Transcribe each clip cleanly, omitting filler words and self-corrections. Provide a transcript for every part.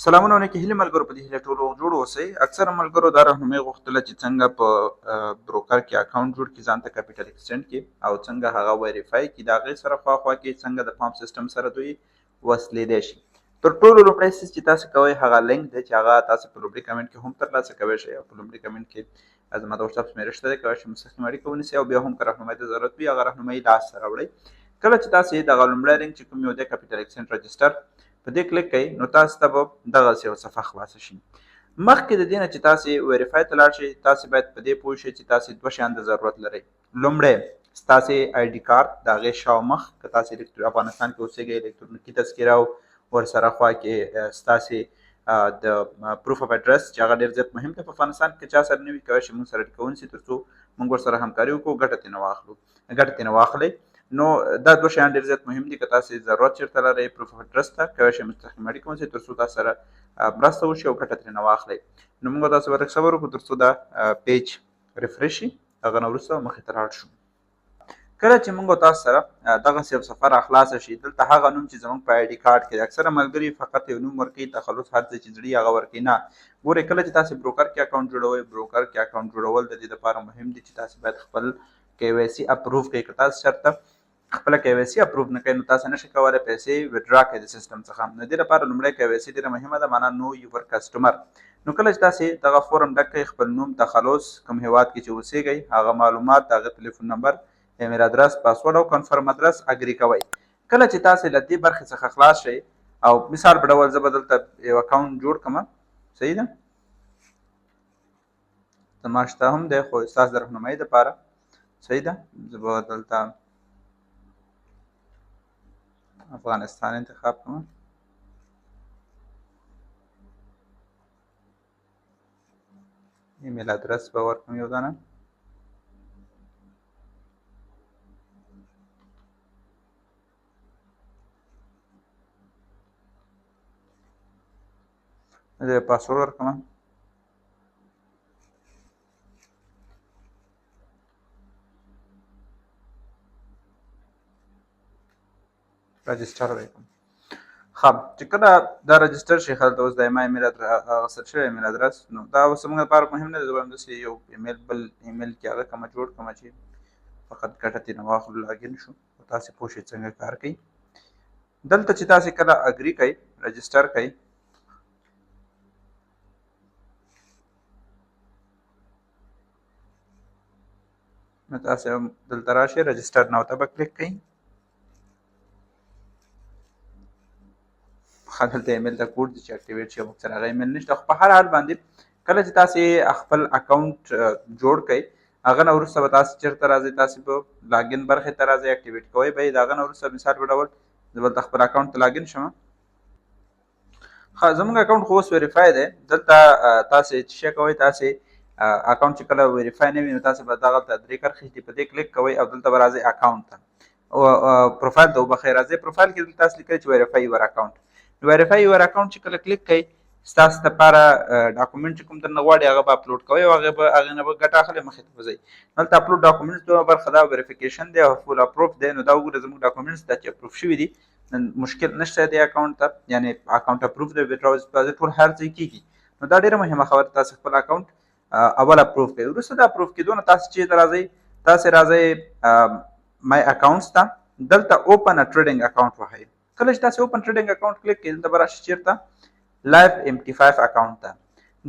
سلامونه علیکم هیله ملګرو په دې هیله ټولو جوړ اوسئ. اکثره ملګرو دا راهنمایي غوښتله چې څنګه په بروکر کې اکاونټ جوړ کړي ځان ته کیپیټل ایکسچینج کې او څنګه هغه ویریفای کړي د هغې سره خواخوا کې څنګه د پام سیسټم سره دوی وصلېدی شي. تر ټولو لومړی څه چې تاسو کوئ هغه لینک دی چې هغه تاسو په لومړي کمنټ کې هم ترلاسه کولی شئ او په لومړي کمنټ کې زما د وټساپ شمېره شته دی کولی شئ مستقیم اړیکه ونیسئ او بیا هم که راهنمایي ته ضرورت وي هغه راهنمایي لاسته راوړئ. کله چې تاسې دغه لومړی لینک چې کوم یو دی کیپیټل ایکسچینج رجسټر په دې کلیک کوئ نو تاسو ته به دغسې یو صفحه خلاصه شي. مخکې د دې نه چې تاسې ویریفای ته لاړ شئ تاسې باید په دې پوه شئ چې تاسې دوه شیان د ضرورت لرئ. لومړی ستاسې آی ډي کارت د هغې شاومخ که تاسې افغانستان کې اوسېږئ الکترونیکي تذکره او ورسره خوا کې ستاسې د پروف اف اډرس چې هغه ډېر زیات مهم دی په افغانستان کې چا سره نه وي کولی شئ موږ سره اړیکه ونیسئ تر څو موږ ورسره همکاري وکړو ګټه ترېنه واخلئ. نو دا دوه شیان ډېر زیات مهم دي که تاسې ضرورت چېرته لرئ پروف اف اډرس ته کولی شئ مستقیم اړیکه ونیسئ تر څو تاسو سره مرسته وشي او ګټه ترېنه واخلئ. نو موږ تاسو به لږ صبر وکړو تر څو دا پیج ریفریش شي هغه نه وروسته مخې ته لاړ شو. کله چې موږ تاسو سره دغسې یو صفحه راخلاصه شي دلته هغه نوم چې زموږ په آی ډي کارت کې اکثره ملګري فقط یو نوم ورکوي تخلص هر څه چې زړي هغه ورکوي. نه ګورئ کله چې تاسې بروکر کې اکاونټ جوړوئ بروکر کې اکاونټ جوړول د دې لپاره مهم دي چې تاسې باید خپل KYC اپروف کړئ. که تاسو چېرته خپله KYC اپروف نه کوئ نو تاسو نشئ کولی پیسې وډرا کړئ د سیسټم څخه. نو دې لپاره لومړی KYC ډېره مهمه ده معنا نو یور کسټمر. نو کله چې تاسې دغه فورم ډک کړئ خپل نوم تخلص کوم هیواد کې چې اوسېږئ هغه معلومات د هغه تلیفون نمبر ایمیل ادرس پاسورډ او کنفرم ادرس اګري کوئ. کله چې تاسې له دې برخې څخه خلاص شئ او مثال په ډول زه به دلته یو اکاونټ جوړ کړم صحیح ده زما شته هم دی خو ستاسو د رهنمایي دپاره صحیح ده زه به دلته افغانستان انتخاب کوم. ایمیل ادرس به ورکړم یو دانه زه پاسورډ ورکړم. رجسټر وکړم. ښه چې کله دا رجسټر شي هلته اوس د ما ایمیل هغه سرچ شوی ایمیل ادرس نو دا اوس زموږ لپاره مهم نه دی. زه به همداسې یو ایمیل بل ایمیل کې هغه کومه جوړ کړمه چې فقط ګټه ترېنه واخلو لاګین شو او تاسې پوه شئ څنګه کار کوي. دلته چې تاسې کله اګري کوئ رجسټر کوئ نو تاسې دلته راشئ رجسټر ناو ته به کلیک کوئ. دلته ایمیل ته کوډ دی چې اکټیویټ شي موږ سره هغه ایمیل نشته خو په هر حال باندې کله چې تاسې خپل اکاونټ جوړ کړئ هغه نه وروسته به تاسې چېرته راځئ تاسې به لاګین برخې ته راځئ اکټیویټ کوئ به یې د هغه نه وروسته مثال په ډول زه به دلته خپل اکاونټ ته لاګین شم. ښه زموږ اکاونټ خو اوس ویریفای دی. دلته تاسې څه شی کوئ تاسې اکاونټ چې کله ویریفای نه وي نو تاسې به دغلته درې کرښې دي په دې کلیک کوئ او دلته به راځئ اکاونټ ته او پروفایل ته وبخئ راځئ پروفایل کې دلته تاسې لیکئ چې ویریفای یور اکاونټ. ویریفای یور اکاونټ چې کله کلیک کوئ ستاسو دپاره ډاکومنټ چې کوم درنه غواړي هغه به اپلوډ کوئ او هغې نه به ګټه اخلئ مخې ته به ځئ. دلته اپلوډ ډاکومنټس دومره برخه دا ویریفیکیشن دی او فول اپروف دی. نو دا وګوره زموږ ډاکومنټس دا چې اپروف شوي دي مشکل نشته دی اکاونټ ته یعنې اکاونټ اپروف دی ویډراول ډپازټ ټول هر ځای کېږي. نو دا ډېره مهمه خبره تاسې خپل اکاونټ اول اپروف کړئ. وروسته د اپروف کېدو نه تاسې چېرته راځئ تاسې راځئ مای اکاونټس ته دلته اوپن ا ټریډنګ اکاونټ وهئ. کله چې تاسې اوپن ټریډنګ اکاونټ کلیک کړئ دلته به راشئ چېرته لایف MT5 اکاونټ ته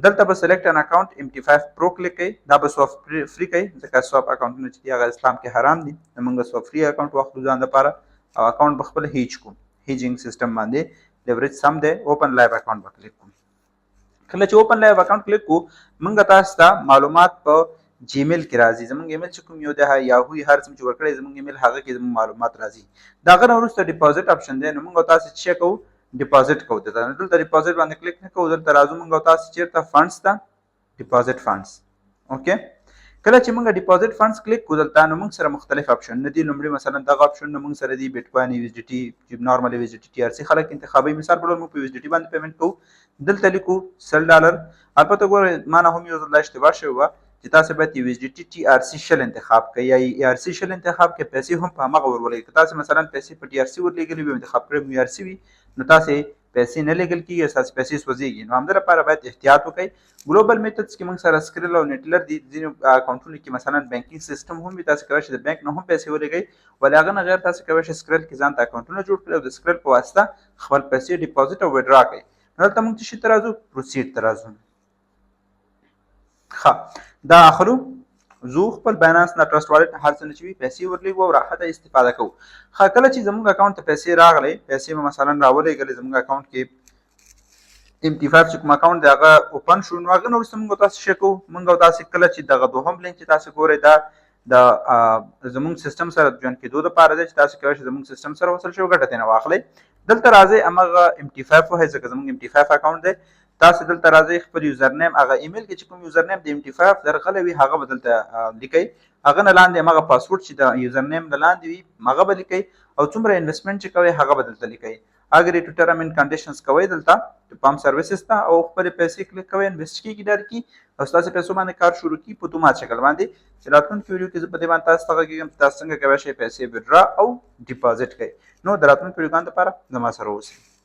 دلته به سلیکټ ان اکاونټ MT5 پرو کلیک کړئ دا به سوپ فری کوي ځکه سوپ اکاونټونه چې دي هغه اسلام کې حرام دي. موږ سوپ فری اکاونټ واخلو ځان لپاره او اکاونټ به خپل هیج کوو هیجینګ سیسټم باندې لیوریج سم دی اوپن لایف اکاونټ به کلیک کوو. کله چې اوپن لایف اکاونټ کلیک کوو موږ تاسو ته معلومات په جیمیل کې راځي. زموږ ایمیل چې کوم یو دی یاهو هر څه چې ورکړی زموږ ایمیل هغه کې زموږ معلومات راځي. د هغه نه وروسته ډیپازټ اپشن دی نو موږ تاسې څه کوو ډیپازټ کوو. دلته ډیپازټ باندې کلیک نه کوو دلته راځو موږ تاسې چېرته فنډس ته ډیپازټ فنډس اوکې. کله چې موږ ډیپازټ فنډس کلیک کوو دلته نو موږ سره مختلف اپشنونه دي. لومړي مثلا دغه اپشنونه موږ سره دي بیټ کوین USDT نارمل USDT TRC خلک انتخابوي. مثال په ډول موږ په USDT باندې پیمنټ کوو دلته لیکو $10. البته ګوره ما نه هم یو ځل دا اشتباه شوې وه چې تاسې باید USDT TRC 10 انتخاب کړئ یا ERC 10 انتخاب کړئ پیسې هم په همغه ور ولګئ. که تاسې مثلا پیسې په TRC ورلېږلې وي او انتخاب کړی مو ERC وي نو تاسې پیسې نه لیږل کیږي، ستاسو پیسې سوځېږي. نو همدې لپاره باید احتیاط وکړئ. ګلوبل میتھډز کې موږ سره سکرل او نیټلر دي. ځینې اکاونټونو کې مثلا بانکینګ سیستم هم وي، تاسو کولی شئ د بانک نه هم پیسې ولېږئ، ولې هغه نه غیر تاسو کولی شئ سکرل کې ځان ته اکاونټونه جوړ کړئ او د سکرل په واسطه خپل پیسې ډیپازیټ او ویډرا کړئ. نو دلته موږ څه شي ته راځو؟ پروسیډ ته راځو. ښه دا اخلو، زه خپل باینانس نه ټرسټ والټ هر څه نه چې وي پیسې ورلېږو او راحته استفاده کوو. ښه کله چې زموږ اکاونټ ته پیسې راغلې، پیسې به مثلا راولېږلې زموږ اکاونټ کې MT5 چې کوم اکاونټ دی هغه اوپن شو، نو هغه نه وروسته موږ تاسو څه کوو؟ موږ او تاسې کله چې دغه دوهم لینک چې تاسو ګورئ دا د زموږ سیستم سره جوین کېدو دپاره دی چې تاسو کولی شئ زموږ سیستم سره وصل شئ او ګټه ترېنه واخلئ. دلته راځئ همغه MT5 ووهئ ځکه زموږ MT5 اکاونټ دی. تاسو دلته راځئ خپل یوزر نیم، هغه ایمیل کې چې کوم یوزر نیم د MT5 درغلی وي هغه به دلته لیکئ. هغه نه لاندې همغه پاسورډ چې د یوزر نیم نه لاندې وي هغه به لیکئ او څومره انویسټمنټ چې کوئ هغه به دلته لیکئ. اګری ټو ټرم اینډ کنډیشنز کوئ دلته پام سرویسز ته او خپلې پیسې کلیک کوئ، انویسټ کېږي ډایرکټلي او ستاسو پیسو باندې کار شروع کړي په اتومات شکل باندې. چې راتلونکي ویډیو کې زه په دې باندې تاسو ته غږیږم چې تاسو څنګه کولی شئ پیسې ویډرا او ډیپازیټ کړئ. نو د راتلونکي ویډیوګانو لپاره زما سره اوسئ.